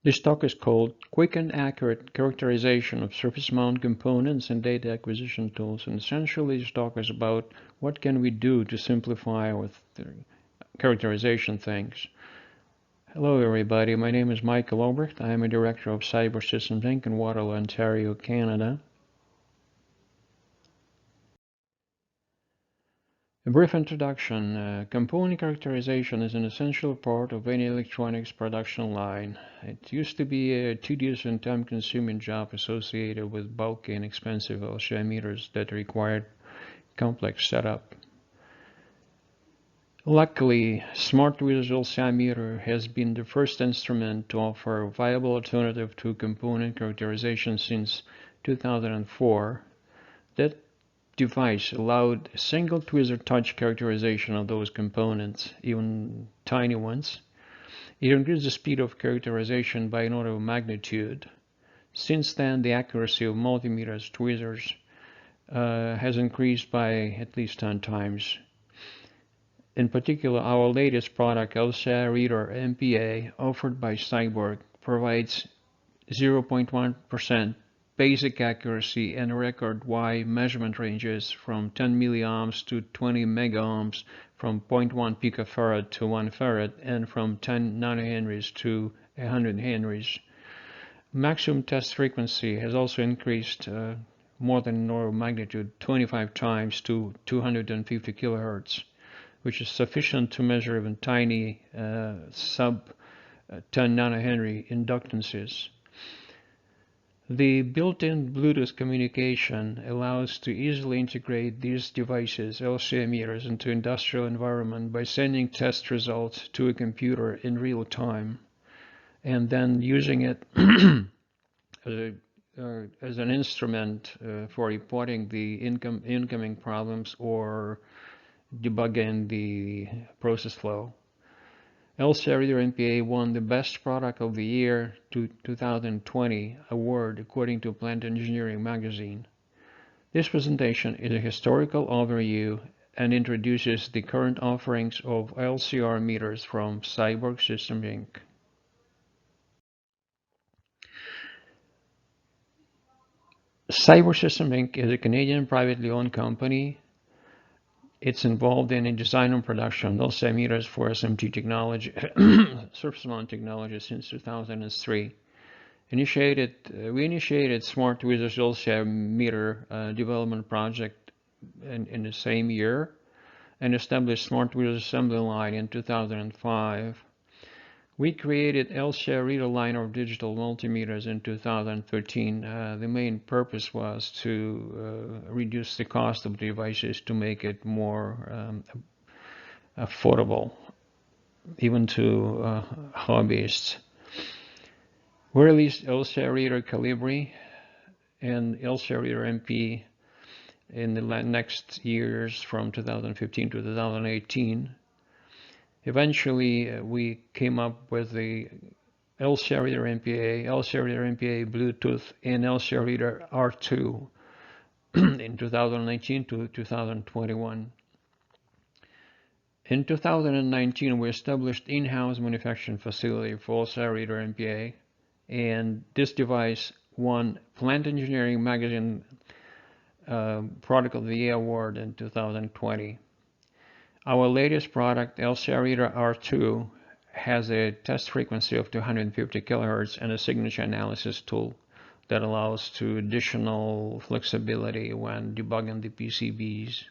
This talk is called Quick and Accurate Characterization of Surface Mount Components and Data Acquisition Tools. And essentially this talk is about what can we do to simplify with the characterization things. Hello everybody, my name is Michael Obrecht. I am a Director of Cyber Systems Inc. in Waterloo, Ontario, Canada. A brief introduction. Component characterization is an essential part of any electronics production line. It used to be a tedious and time-consuming job associated with bulky and expensive LCR meters that required complex setup. Luckily, Smart Tweezers LCR meter has been the first instrument to offer a viable alternative to component characterization since 2004. That device allowed a single tweezer touch characterization of those components, even tiny ones. It increased the speed of characterization by an order of magnitude. Since then, the accuracy of multimeters tweezers has increased by at least 10 times. In particular, our latest product, LCR-Reader-MPA, offered by Cyborg, provides 0.1% basic accuracy and record-wide measurement ranges from 10 milliamps to 20 megaohms, from 0.1 picofarad to 1 farad, and from 10 nanohenries to 100 henries. Maximum test frequency has also increased more than an order of magnitude, 25 times to 250 kilohertz, which is sufficient to measure even tiny sub 10 nanohenry inductances. The built-in Bluetooth communication allows to easily integrate these devices, LCR meters, into industrial environment by sending test results to a computer in real time and then using it as an instrument for reporting the incoming problems or debugging the process flow. LCR-Reader-MPA won the Best Product of the Year 2020 award according to Plant Engineering magazine. This presentation is a historical overview and introduces the current offerings of LCR meters from Cyborg Systems Inc. Cyborg Systems Inc. is a Canadian privately owned company. It's involved in a design and production of LCR meters for SMT technology, surface mount technology since 2003. We initiated Smart Tweezers LCR meter development project in the same year and established Smart Tweezers assembly line in 2005. We created LCR-Reader line of digital multimeters in 2013. The main purpose was to reduce the cost of the devices to make it more affordable, even to hobbyists. We released LCR-Reader Calibration and LCR-Reader-MP in the next years from 2015 to 2018. Eventually, we came up with the LCR-Reader-MPA, LCR-Reader-MPA Bluetooth, and LCR-Reader-R2 in 2019 to 2021. In 2019, we established in-house manufacturing facility for LCR-Reader-MPA, and this device won Plant Engineering magazine Product of the Year award in 2020. Our latest product, LCR-Reader-R2, has a test frequency of 250 kilohertz and a signature analysis tool that allows to additional flexibility when debugging the PCBs.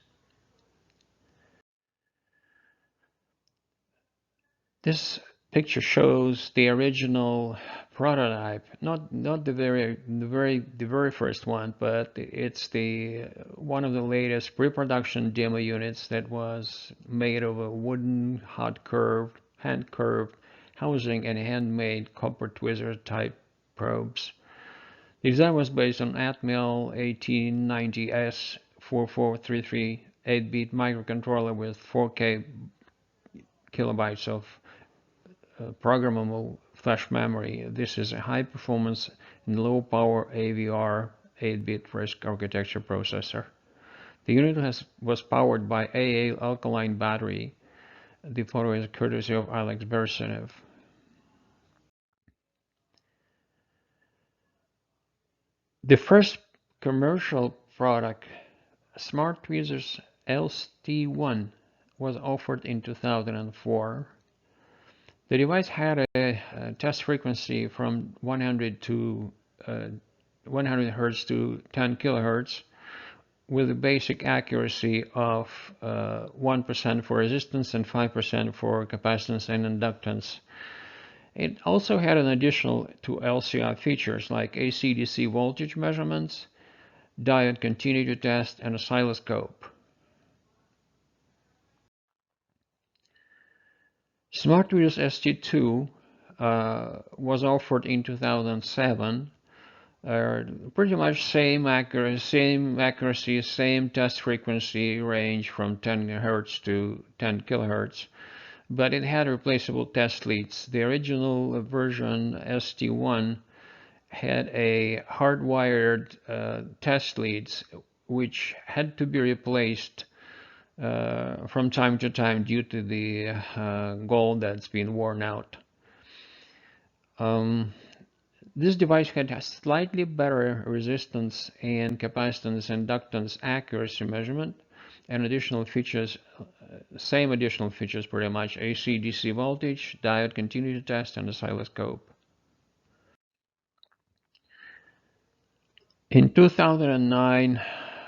This picture shows the original prototype, not the very first one, but it's one of the latest pre-production demo units that was made of a wooden hand curved housing and handmade copper tweezer type probes. The design was based on Atmel 1890S 4433 8-bit microcontroller with 4K kilobytes of programmable flash memory. This is a high performance and low power AVR 8-bit RISC architecture processor. The unit was powered by AA alkaline battery. The photo is courtesy of Alex Bersenev. The first commercial product, Smart Tweezers LST1, was offered in 2004. The device had a test frequency from 100 to 100 Hz to 10 kHz, with a basic accuracy of 1% for resistance and 5% for capacitance and inductance. It also had an additional two LCR features like AC/DC voltage measurements, diode continuity test, and oscilloscope. Smart Tweezers ST2 was offered in 2007. Pretty much same accuracy, same test frequency range from 10 Hz to 10 kHz, but it had replaceable test leads. The original version ST1 had a hardwired test leads which had to be replaced from time to time due to the gold that's been worn out. This device had a slightly better resistance and capacitance inductance accuracy measurement and additional features, same additional features pretty much, AC/DC voltage, diode continuity test, and oscilloscope. In 2009,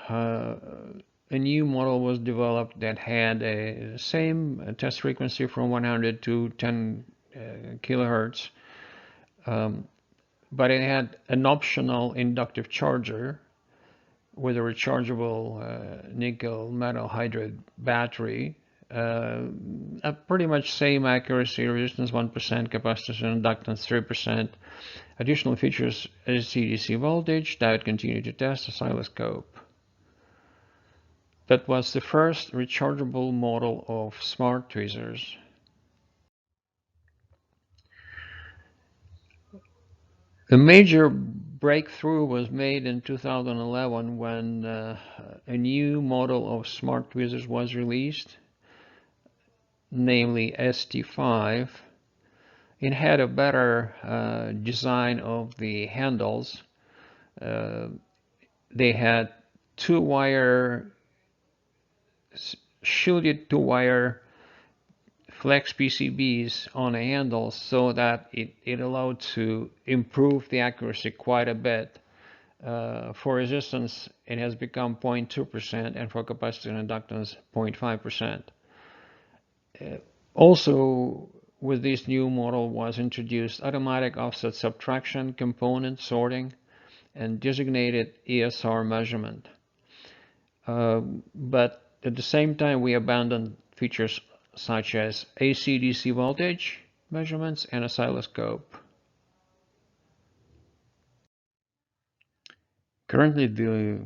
a new model was developed that had a same test frequency from 100 to 10 kilohertz, but it had an optional inductive charger with a rechargeable nickel metal hydride battery. Pretty much same accuracy, resistance 1%, capacitance and inductance 3%. Additional features: AC/DC voltage, diode continuity test, oscilloscope. That was the first rechargeable model of Smart Tweezers. A major breakthrough was made in 2011 when a new model of Smart Tweezers was released, namely ST5. It had a better design of the handles. They had shielded two-wire flex PCBs on the handles, so that it allowed to improve the accuracy quite a bit. For resistance, it has become 0.2%, and for capacitance and inductance, 0.5%. Also, with this new model was introduced automatic offset subtraction, component sorting, and designated ESR measurement. But at the same time, we abandoned features such as AC/DC voltage measurements and oscilloscope. Currently, the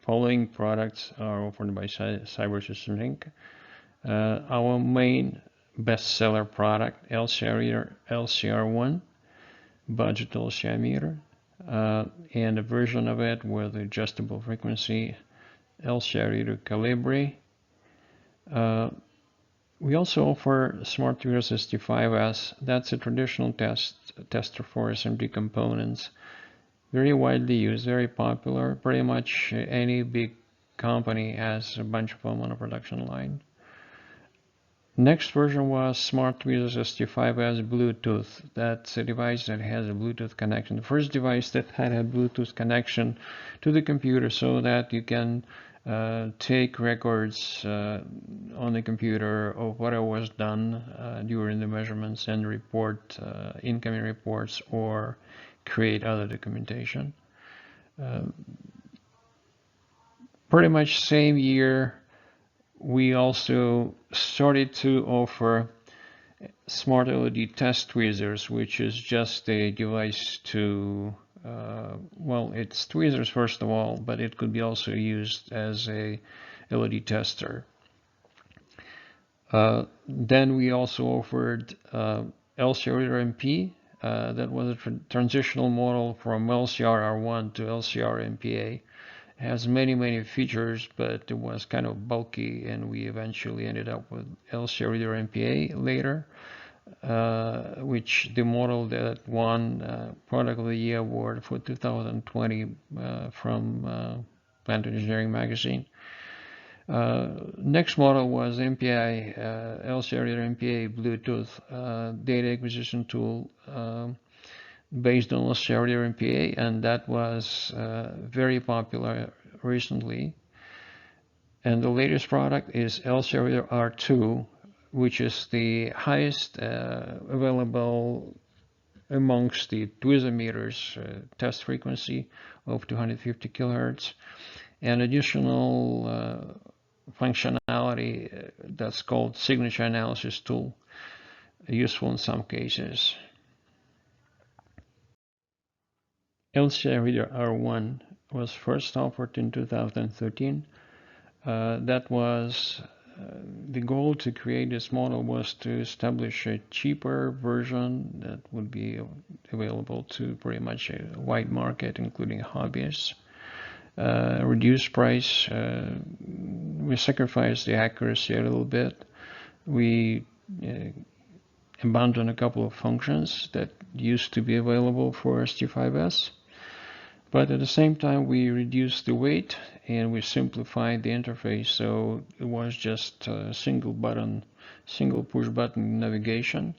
following products are offered by Cybersystem Inc. Our main bestseller product, LCR-Reader-R1 budget LCR meter, and a version of it with adjustable frequency, LCR-Reader Calibration. We also offer Smart Tweezers ST5S. That's a traditional tester for SMD components. Very widely used, very popular. Pretty much any big company has a bunch of them on a production line. Next version was Smart Tweezers ST5S Bluetooth. That's a device that has a Bluetooth connection. The first device that had a Bluetooth connection to the computer, so that you can take records on the computer of what was done during the measurements and report incoming reports or create other documentation. Pretty much same year, we also started to offer Smart LED Test Tweezers, which is just a device to well, it's tweezers first of all, but it could be also used as a LED tester. Then we also offered LCR-Reader-MPA. That was a transitional model from LCR-R1 to LCR-MPA. It has many features, but it was kind of bulky, and we eventually ended up with LCR-Reader-MPA later. which the model that won Product of the Year award for 2020 from Plant Engineering magazine. Next model was MPA, LCR-Reader-MPA Bluetooth data acquisition tool based on LCR-Reader-MPA, and that was very popular recently. And the latest product is LCR-Reader-R2, which is the highest available amongst the tweezer-meters test frequency of 250 kilohertz, and additional functionality that's called signature analysis tool, useful in some cases. LCR-Reader-R1 was first offered in 2013. That was the goal to create this model was to establish a cheaper version that would be available to pretty much a wide market, including hobbyists. Reduced price. We sacrificed the accuracy a little bit. We abandoned a couple of functions that used to be available for ST5S. But at the same time, we reduced the weight and we simplified the interface, so it was just a single push button navigation.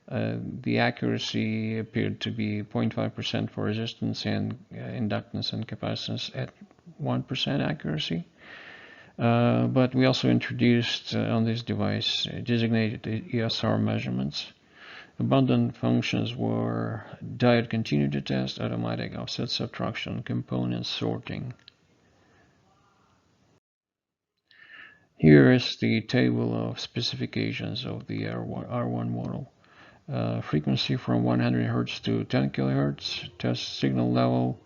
The accuracy appeared to be 0.5% for resistance and inductance and capacitance at 1% accuracy. But we also introduced on this device designated ESR measurements. Abundant functions were diode continuity test, automatic offset subtraction, component sorting. Here is the table of specifications of the R1 model. Frequency from 100 Hz to 10 kHz, test signal level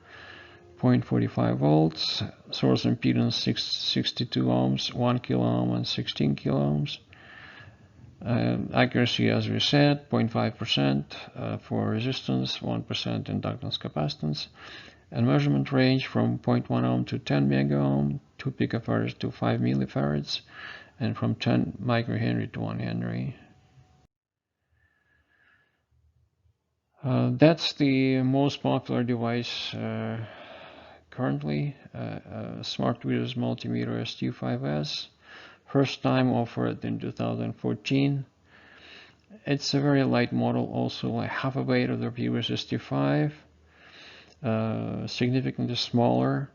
0.45 volts, source impedance 62 ohms, 1 kilo ohm and 16 kilo ohms. Accuracy, as we said, 0.5% for resistance, 1% inductance capacitance, and measurement range from 0.1 ohm to 10 mega ohm, 2 picofarads to 5 millifarads, and from 10 microhenry to 1 henry. That's the most popular device currently, Smart Tweezers Multimeter ST5S. First time offered in 2014. It's a very light model, also like half a weight of the previous ST5, significantly smaller.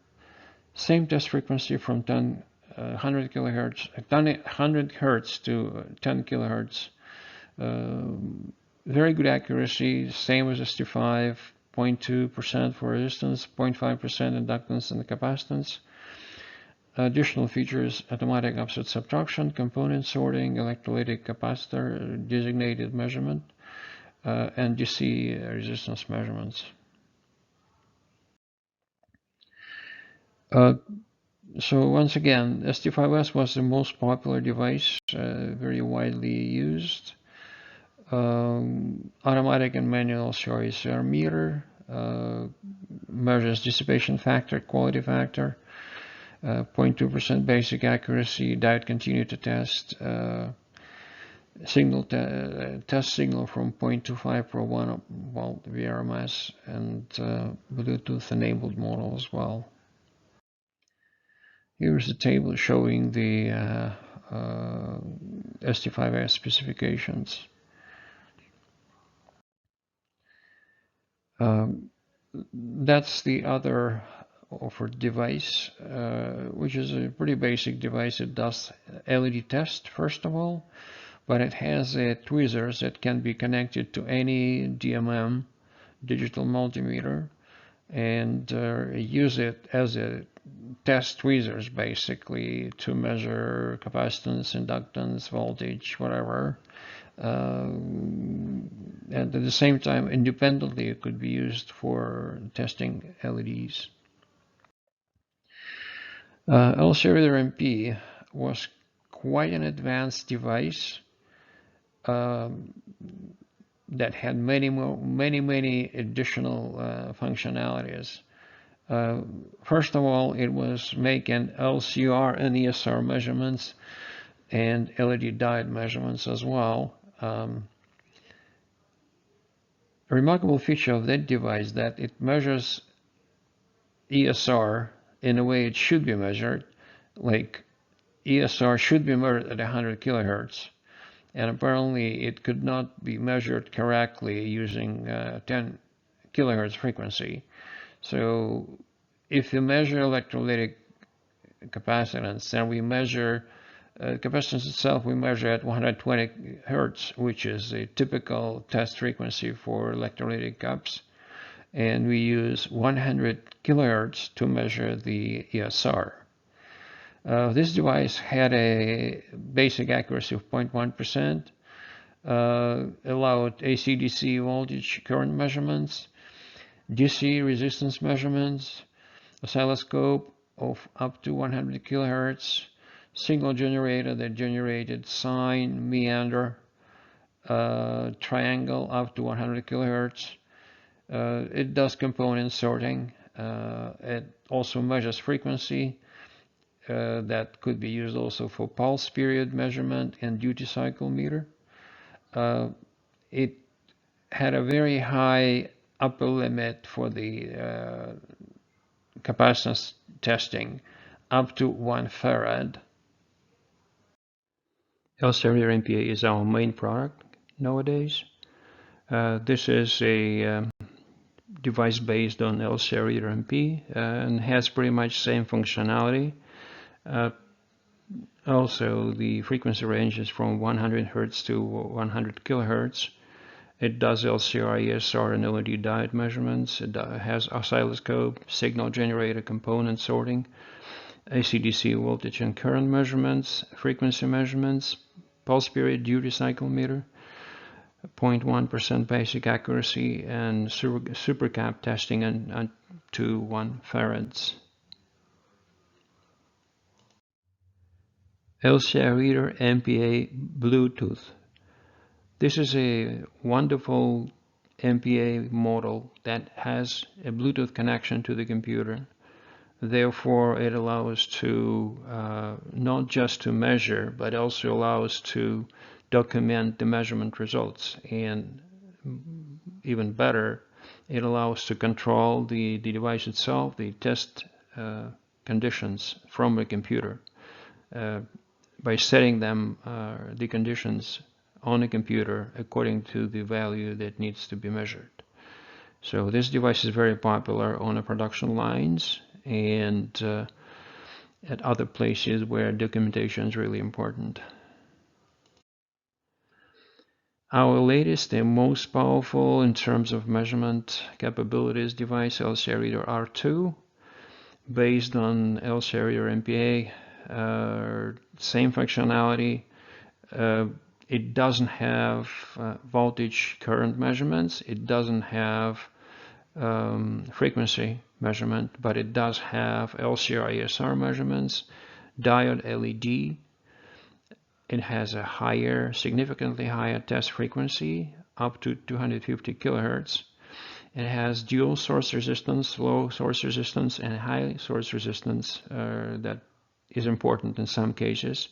Same test frequency from 100 Hz to 10 kilohertz. Very good accuracy, same as ST5, 0.2% for resistance, 0.5% inductance and capacitance. Additional features: automatic offset subtraction, component sorting, electrolytic capacitor designated measurement, and DC resistance measurements. So once again, ST5S was the most popular device, very widely used. Automatic and manual LCR meter, measures dissipation factor, quality factor, 0.2% basic accuracy, diode continuity test, test signal from 0.25 per 1 volt VRMS, and Bluetooth enabled model as well. Here's the table showing the ST5S specifications. That's the other offered device, which is a pretty basic device. It does LED test first of all, but it has tweezers that can be connected to any DMM, digital multimeter, and use it as a test tweezers basically to measure capacitance, inductance, voltage, whatever. And at the same time, independently, it could be used for testing LEDs. LCR-Reader-MP was quite an advanced device that had many additional functionalities. First of all, it was making LCR and ESR measurements and LED diode measurements as well. A remarkable feature of that device is that it measures ESR in a way it should be measured, like ESR should be measured at 100 kilohertz, and apparently it could not be measured correctly using 10 kilohertz frequency. So if you measure electrolytic capacitance, and we measure capacitance itself, we measure at 120 hertz, which is a typical test frequency for electrolytic cups, and we use 100 kilohertz to measure the ESR. This device had a basic accuracy of 0.1%, allowed AC/DC voltage current measurements, DC resistance measurements, oscilloscope of up to 100 kilohertz, signal generator that generated sine, meander, triangle up to 100 kilohertz. It does component sorting. It also measures frequency. That could be used also for pulse period measurement and duty cycle meter. It had a very high upper limit for the capacitance testing, up to 1 farad. LCR-Reader-MPA is our main product nowadays. This is a device based on LCR-Reader-MPA and has pretty much same functionality. Also, the frequency range is from 100 Hz to 100 kHz. It does LCR, ESR, and LED diode measurements. It has oscilloscope, signal generator component sorting, AC/DC voltage and current measurements, frequency measurements, pulse period duty cycle meter, 0.1% basic accuracy, and supercap testing and to 1 farads. LCR-Reader-MPA Bluetooth. This is a wonderful MPA model that has a Bluetooth connection to the computer. Therefore, it allows to not just to measure, but also allows to document the measurement results. And even better, it allows to control the device itself, the test conditions from the computer. By setting them, the conditions on the computer according to the value that needs to be measured. So this device is very popular on the production lines and at other places where documentation is really important. Our latest and most powerful in terms of measurement capabilities device, LCR-Reader-R2, based on LCR-Reader-MPA, same functionality. It doesn't have voltage current measurements. It doesn't have frequency measurement, but it does have LCR ESR measurements, diode LED. It has a higher, significantly higher test frequency, up to 250 kilohertz. It has dual source resistance, low source resistance, and high source resistance that is important in some cases.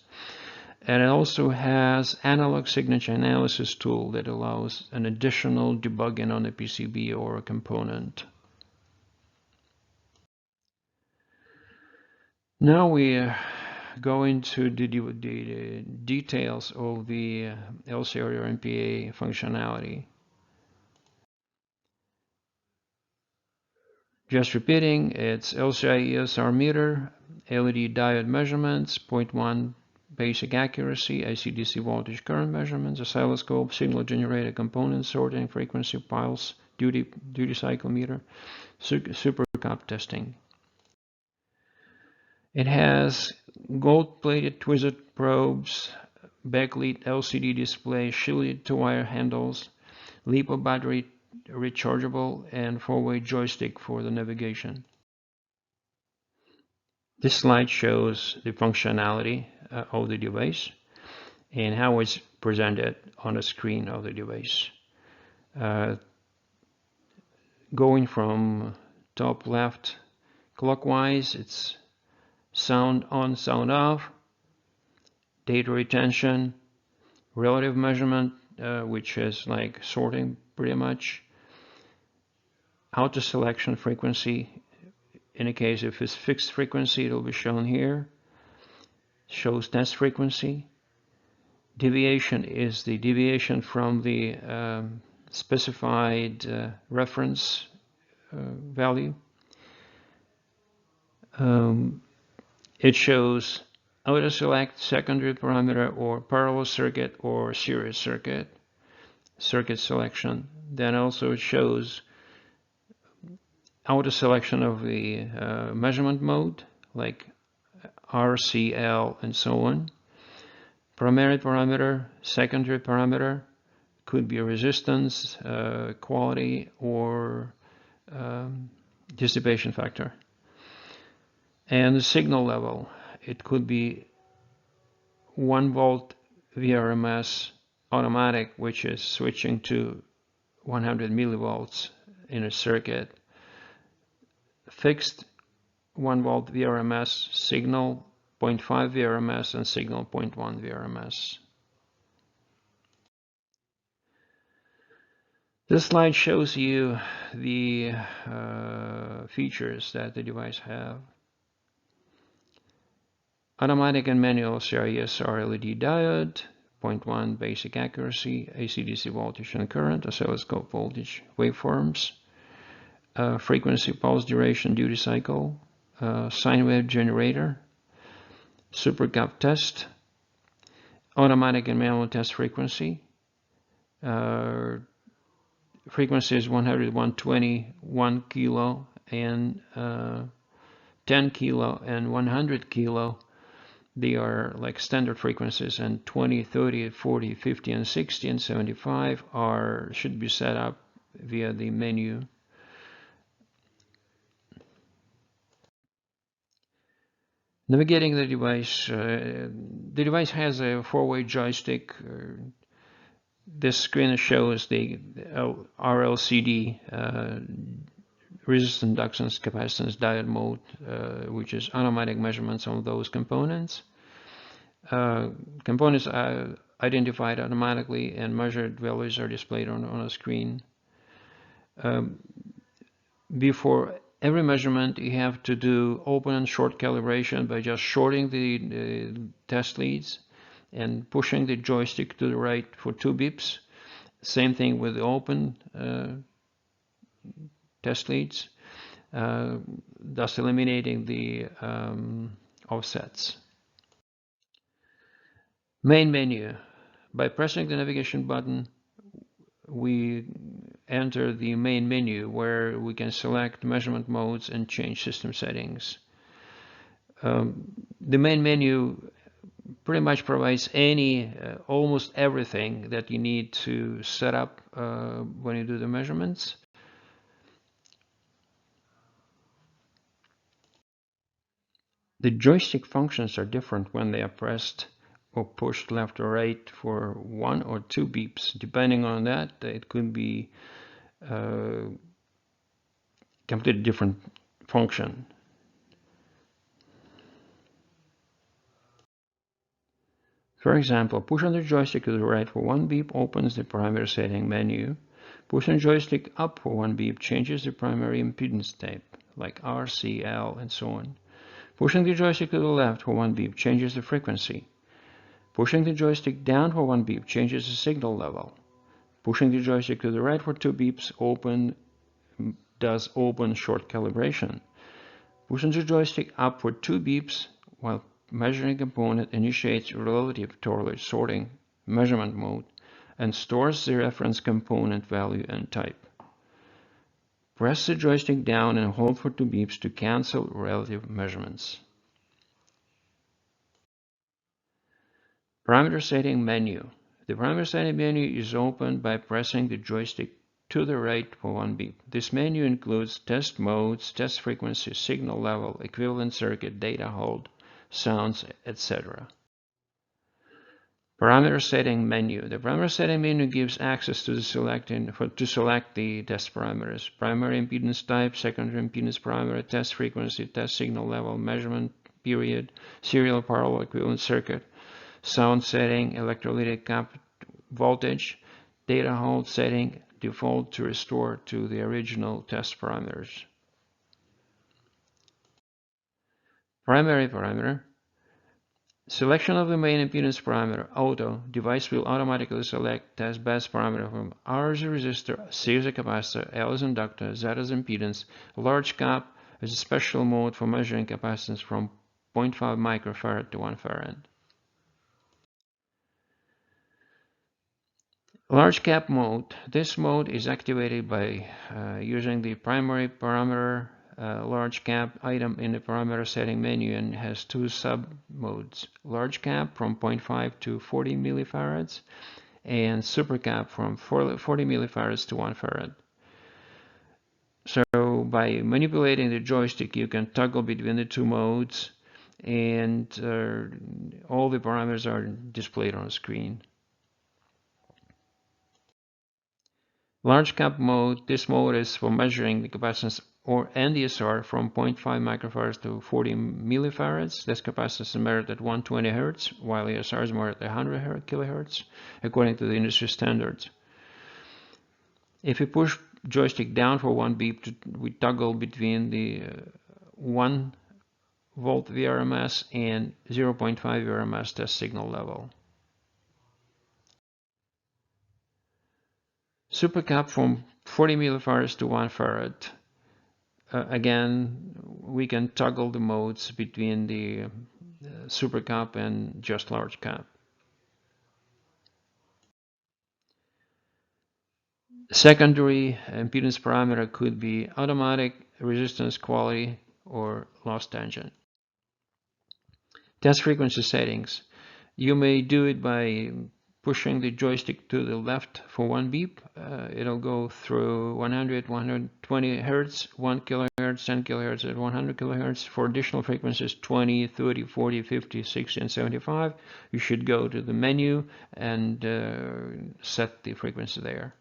And it also has analog signature analysis tool that allows an additional debugging on a PCB or a component. Now we go into the details of the LCR-MPA functionality. Just repeating, it's LCR ESR meter, LED diode measurements, 0.1 basic accuracy, AC/DC voltage current measurements, oscilloscope, signal generator component sorting, frequency pulse, duty cycle meter, supercap testing. It has gold-plated tweezer probes, backlit LCD display, shielded 2-wire handles, LiPo battery rechargeable, and 4-way joystick for the navigation. This slide shows the functionality of the device and how it's presented on the screen of the device. Going from top left clockwise, it's sound on, sound off, data retention, relative measurement, which is like sorting pretty much, auto selection frequency. In a case if it's fixed frequency, it will be shown here. Shows test frequency. Deviation is the deviation from the specified reference value. It shows auto select, secondary parameter, or parallel circuit or series circuit selection. Then also it shows auto selection of the measurement mode, like RCL and so on. Primary parameter, secondary parameter, could be resistance, quality, or dissipation factor. And the signal level, it could be 1 volt VRMS automatic, which is switching to 100 millivolts in a circuit. Fixed 1 volt VRMS, signal 0.5 VRMS, and signal 0.1 VRMS. This slide shows you the features that the device have. Automatic and manual LCR LED diode, 0.1 basic accuracy, AC/DC voltage and current, oscilloscope voltage waveforms, frequency, pulse duration, duty cycle, sine wave generator, supercap test, automatic and manual test frequency. Frequency is 100, 120, 1 kilo, and 10 kilo, and 100 kilo. They are like standard frequencies, and 20, 30, 40, 50, and 60, and 75 should be set up via the menu. Navigating the device has a 4-way joystick. This screen shows the RLCD, resistance, inductance, capacitance, diode mode, which is automatic measurements of those components. Components are identified automatically, and measured values are displayed on a screen. Before every measurement, you have to do open and short calibration by just shorting the test leads and pushing the joystick to the right for 2 beeps. Same thing with the open test leads, thus eliminating the offsets. Main menu. By pressing the navigation button, we enter the main menu, where we can select measurement modes and change system settings. The main menu pretty much provides almost everything that you need to set up when you do the measurements. The joystick functions are different when they are pressed or pushed left or right for 1 or 2 beeps. Depending on that, it could be completely different function. For example, pushing the joystick to the right for 1 beep opens the parameter setting menu. Pushing the joystick up for 1 beep changes the primary impedance type, like R, C, L, and so on. Pushing the joystick to the left for 1 beep changes the frequency. Pushing the joystick down for 1 beep changes the signal level. Pushing the joystick to the right for 2 beeps does open short calibration. Pushing the joystick up for 2 beeps while measuring component initiates relative torus sorting measurement mode and stores the reference component value and type. Press the joystick down and hold for 2 beeps to cancel relative measurements. Parameter setting menu. The parameter setting menu is opened by pressing the joystick to the right for 1 beep. This menu includes test modes, test frequency, signal level, equivalent circuit, data hold, sounds, etc. Parameter setting menu. The parameter setting menu gives access to select the test parameters: primary impedance type, secondary impedance parameter, test frequency, test signal level, measurement period, serial parallel equivalent circuit, sound setting, electrolytic cap voltage, data hold setting, default to restore to the original test parameters. Primary parameter. Selection of the main impedance parameter, auto. Device will automatically select test best parameter from R as a resistor, C as a capacitor, L as inductor, Z as impedance. Large cap is a special mode for measuring capacitance from 0.5 microfarad to 1 farad. Large cap mode. This mode is activated by using the primary parameter large cap item in the parameter setting menu and has two sub modes: large cap from 0.5 to 40 millifarads and super cap from 40 millifarads to 1 farad. So by manipulating the joystick you can toggle between the two modes, and all the parameters are displayed on the screen. Large cap mode. This mode is for measuring the capacitance or NDSR from 0.5 microfarads to 40 millifarads. This capacitance is measured at 120 Hz, while ESR is measured at 100 kilohertz, according to the industry standards. If we push joystick down for 1 beep, we toggle between the 1 volt VRMS and 0.5 VRMS test signal level. Supercap from 40 millifarads to 1 farad. Again, we can toggle the modes between the supercap and just large cap. Secondary impedance parameter could be automatic, resistance quality, or loss tangent. Test frequency settings. You may do it by pushing the joystick to the left for 1 beep. It'll go through 100, 120 Hertz, 1 kilohertz, 10 kilohertz, and 100 kilohertz. For additional frequencies 20, 30, 40, 50, 60, and 75, you should go to the menu and set the frequency there.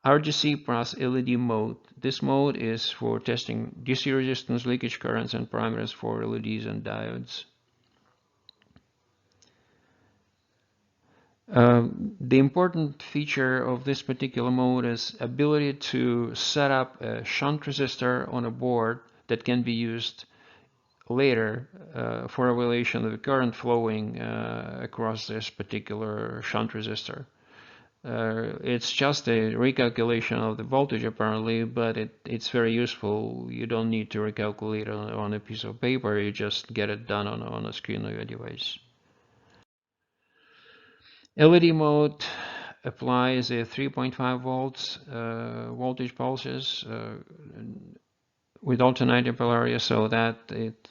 RDC+LED Mode. This mode is for testing DC resistance, leakage currents, and parameters for LEDs and diodes. The important feature of this particular mode is ability to set up a shunt resistor on a board that can be used later for evaluation of the current flowing across this particular shunt resistor. It's just a recalculation of the voltage apparently, but it's very useful. You don't need to recalculate on a piece of paper, you just get it done on a screen of your device. LED mode applies a 3.5 volts voltage pulses with alternating polarity, so that it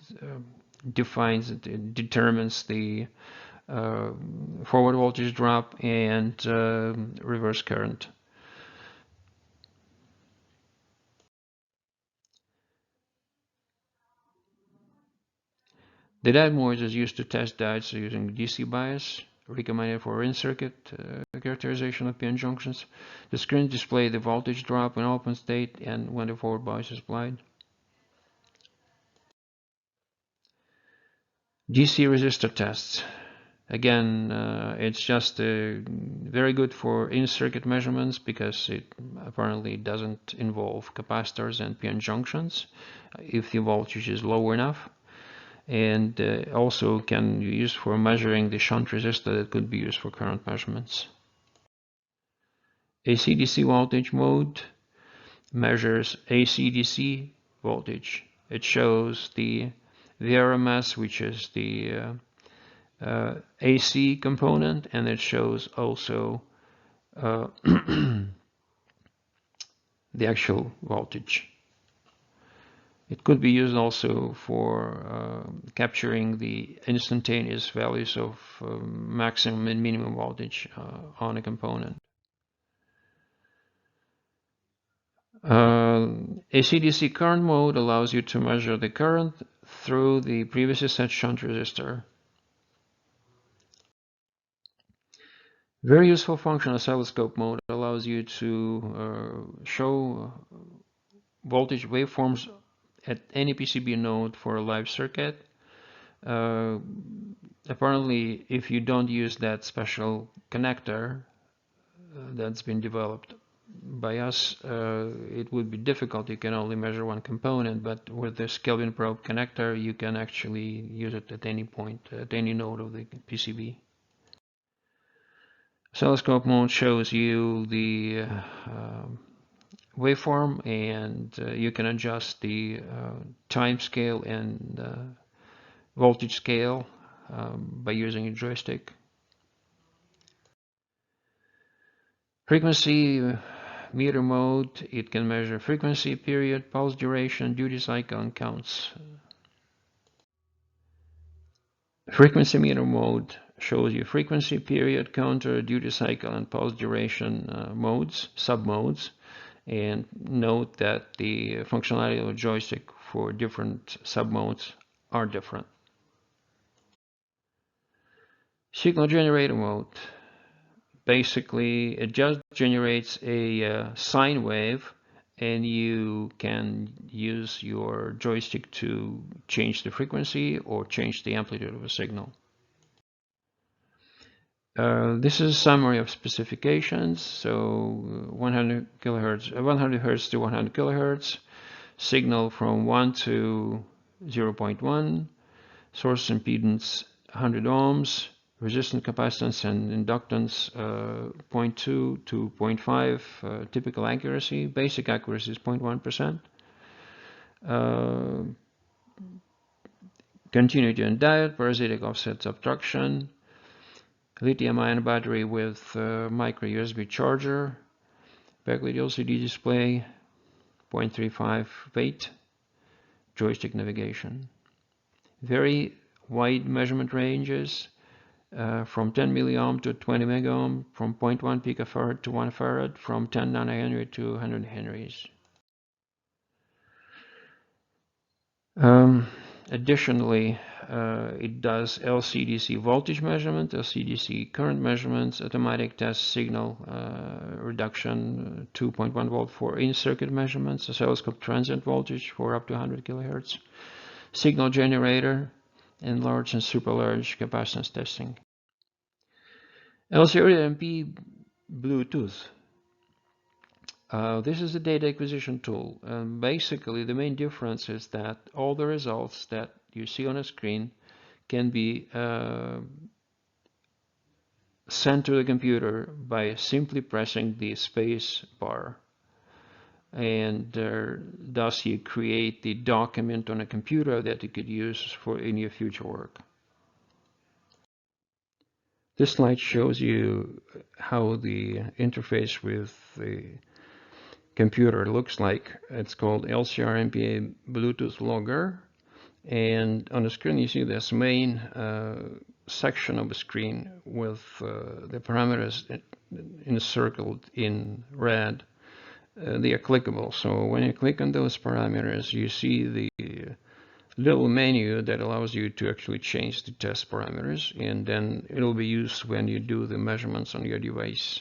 determines the forward voltage drop and reverse current. The Diode Mode is used to test diodes using DC bias, recommended for in-circuit characterization of PN junctions. The screen displays the voltage drop in open state and when the forward bias is applied. DC resistor tests. Again, it's just very good for in-circuit measurements because it apparently doesn't involve capacitors and PN junctions if the voltage is low enough. And also can be used for measuring the shunt resistor that could be used for current measurements. AC/DC voltage mode measures AC/DC voltage. It shows the VRMS, which is the AC component, and it shows also the actual voltage. It could be used also for capturing the instantaneous values of maximum and minimum voltage on a component. AC/DC current mode allows you to measure the current through the previously set shunt resistor. Very useful function, Oscilloscope Mode allows you to show voltage waveforms at any PCB node for a live circuit. Apparently, if you don't use that special connector, that's been developed by us. It would be difficult. You can only measure one component, but with this Kelvin probe connector, you can actually use it at any point, at any node of the PCB. Oscilloscope mode shows you the waveform, and you can adjust the time scale and voltage scale by using a joystick. Frequency meter mode, it can measure frequency, period, pulse duration, duty cycle, and counts. Frequency meter mode shows you frequency, period, counter, duty cycle, and pulse duration modes, sub-modes. And note that the functionality of a joystick for different sub-modes are different. Signal generator mode. Basically, it just generates a sine wave, and you can use your joystick to change the frequency or change the amplitude of a signal. This is a summary of specifications. So 100 kilohertz, 100 hertz to 100 kilohertz, signal from 1 to 0.1, source impedance 100 ohms, resistance, capacitance, and inductance 0.2 to 0.5, typical accuracy. Basic accuracy is 0.1%. Continuity and diode, parasitic offset subtraction, lithium-ion battery with micro USB charger, backlit LCD display, 0.35 weight, joystick navigation. Very wide measurement ranges, from 10 milliohm to 20 megohm, from 0.1 picofarad to 1 farad, from 10 nanohenry to 100 henries. Additionally, it does LCDC voltage measurement, LCDC current measurements, automatic test signal reduction, 2.1 volt for in-circuit measurements, oscilloscope transient voltage for up to 100 kilohertz, signal generator, and large and super large capacitance testing. LCR-MPA Bluetooth. This is a data acquisition tool, and basically the main difference is that all the results that you see on a screen can be sent to the computer by simply pressing the space bar, and thus you create the document on a computer that you could use for any future work. This slide shows you how the interface with the computer looks like. It's called LCR-MPA Bluetooth Logger, and on the screen you see this main section of the screen with the parameters encircled in red. They are clickable, so when you click on those parameters you see the little menu that allows you to actually change the test parameters, and then it will be used when you do the measurements on your device.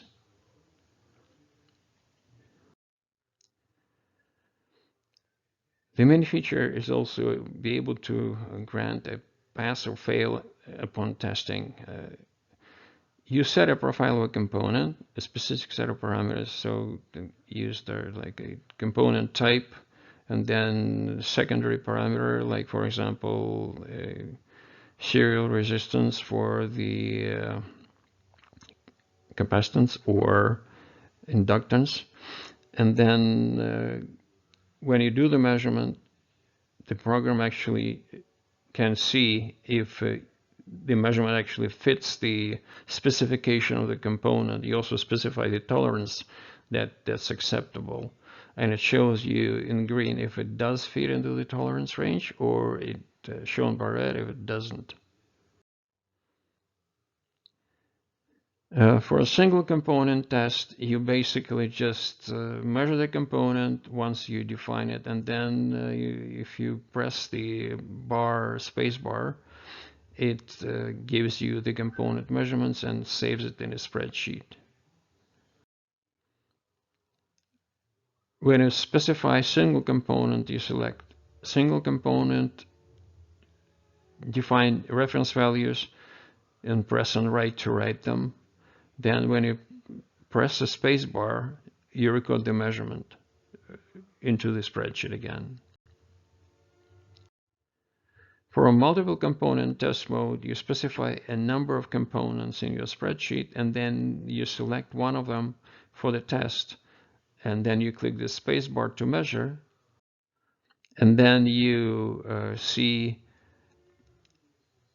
The main feature is also be able to grant a pass or fail upon testing. You set a profile of a component, a specific set of parameters, so use there like a component type, and then secondary parameter, like for example a serial resistance for the capacitance or inductance, and then when you do the measurement, the program actually can see if the measurement actually fits the specification of the component. You also specify the tolerance that's acceptable, and it shows you in green if it does fit into the tolerance range, or it shown by red if it doesn't. For a single component test, you basically just measure the component once you define it, and then if you press the space bar, it gives you the component measurements and saves it in a spreadsheet. When you specify single component, you select single component, define reference values, and press on write to write them. Then when you press the space bar, you record the measurement into the spreadsheet again. For a multiple component test mode, you specify a number of components in your spreadsheet, and then you select one of them for the test, and then you click the space bar to measure, and then you see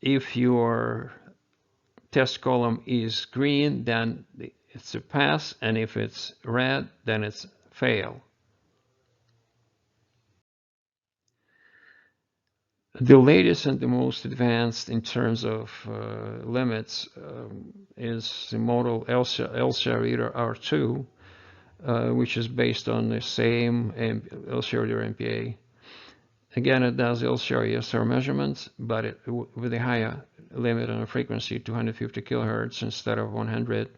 if your test column is green, then it's a pass, and if it's red, then it's fail. The latest and the most advanced in terms of limits is the model LCR-Reader-R2, which is based on the same LCR-Reader-MPA. Again, it does LCR-ESR measurements, but with a higher limit on a frequency, 250 kilohertz instead of 100.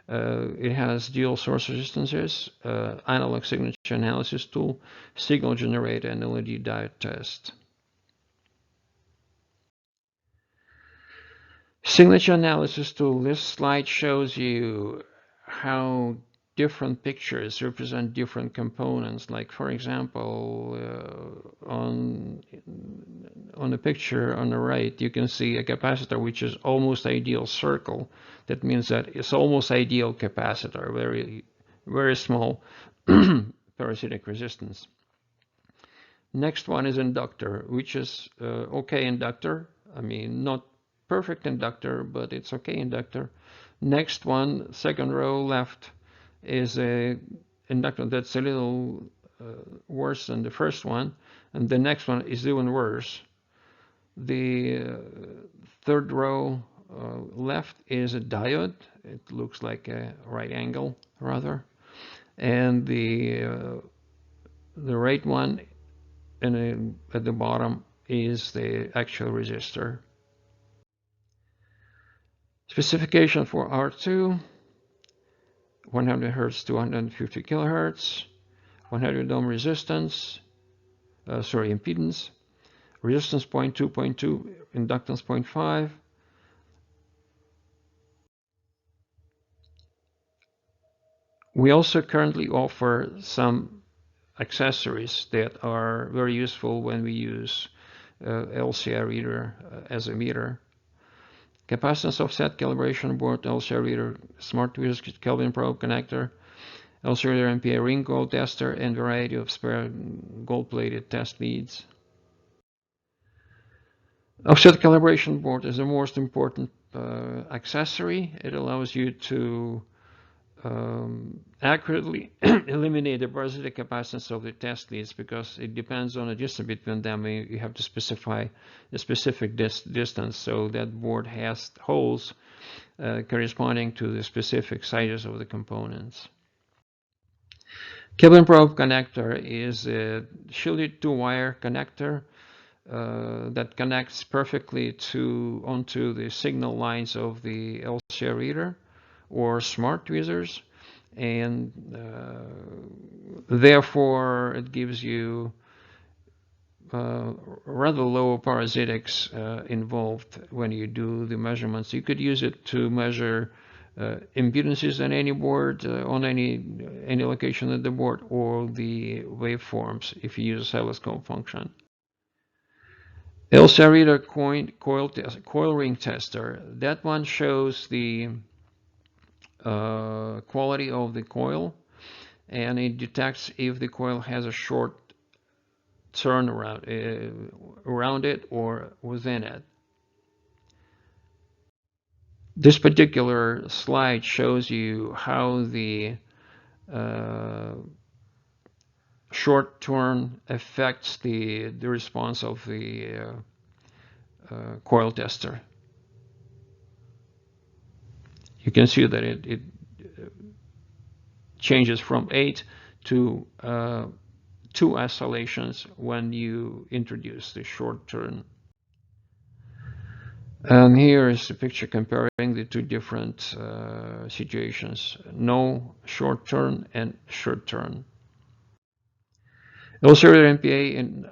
It has dual source resistances, analog signature analysis tool, signal generator, and LED diode test. Signature analysis tool. This slide shows you how different pictures represent different components. Like, for example, on the picture on the right, you can see a capacitor which is almost ideal circle. That means that it's almost ideal capacitor, very, very small parasitic resistance. Next one is inductor, which is okay inductor. I mean, not perfect inductor, but it's okay inductor. Next one, second row left, is a inductor that's a little worse than the first one, and the next one is even worse. The third row left is a diode. It looks like a right angle rather, and the right one at the bottom is the actual resistor. Specification for R2, 100 Hz to 150 kilohertz, 100 ohm resistance, impedance, resistance 0.2, inductance 0.5. We also currently offer some accessories that are very useful when we use LCR-Reader as a meter. Capacitance offset calibration board, LCR-Reader smart tweezers Kelvin probe connector, LCR-Reader-MPA ring gold tester, and variety of spare gold-plated test leads. Offset calibration board is the most important accessory. It allows you to accurately eliminate the parasitic capacitance of the test leads, because it depends on the distance between them. You have to specify a specific distance, so that board has holes corresponding to the specific sizes of the components. Kelvin probe connector is a shielded 2-wire connector that connects perfectly onto the signal lines of the LCR reader or smart tweezers, and therefore it gives you rather low parasitics involved when you do the measurements. You could use it to measure impedances on any board, on any location of the board, or the waveforms if you use a oscilloscope function. LCR-Reader coil ring tester. That one shows the quality of the coil, and it detects if the coil has a short turn around it or within it. This particular slide shows you how the short turn affects the response of the coil tester. You can see that it changes from 8 to 2 oscillations when you introduce the short turn. And here is a picture comparing the two different situations: no short turn and short turn. LCR-MPA and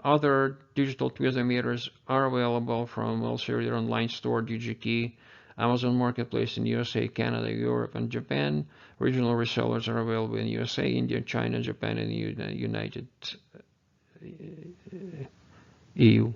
other digital tweezer meters are available from LCR Online Store DigiKey. Amazon Marketplace in USA, Canada, Europe, and Japan. Regional resellers are available in USA, India, China, Japan, and the United EU.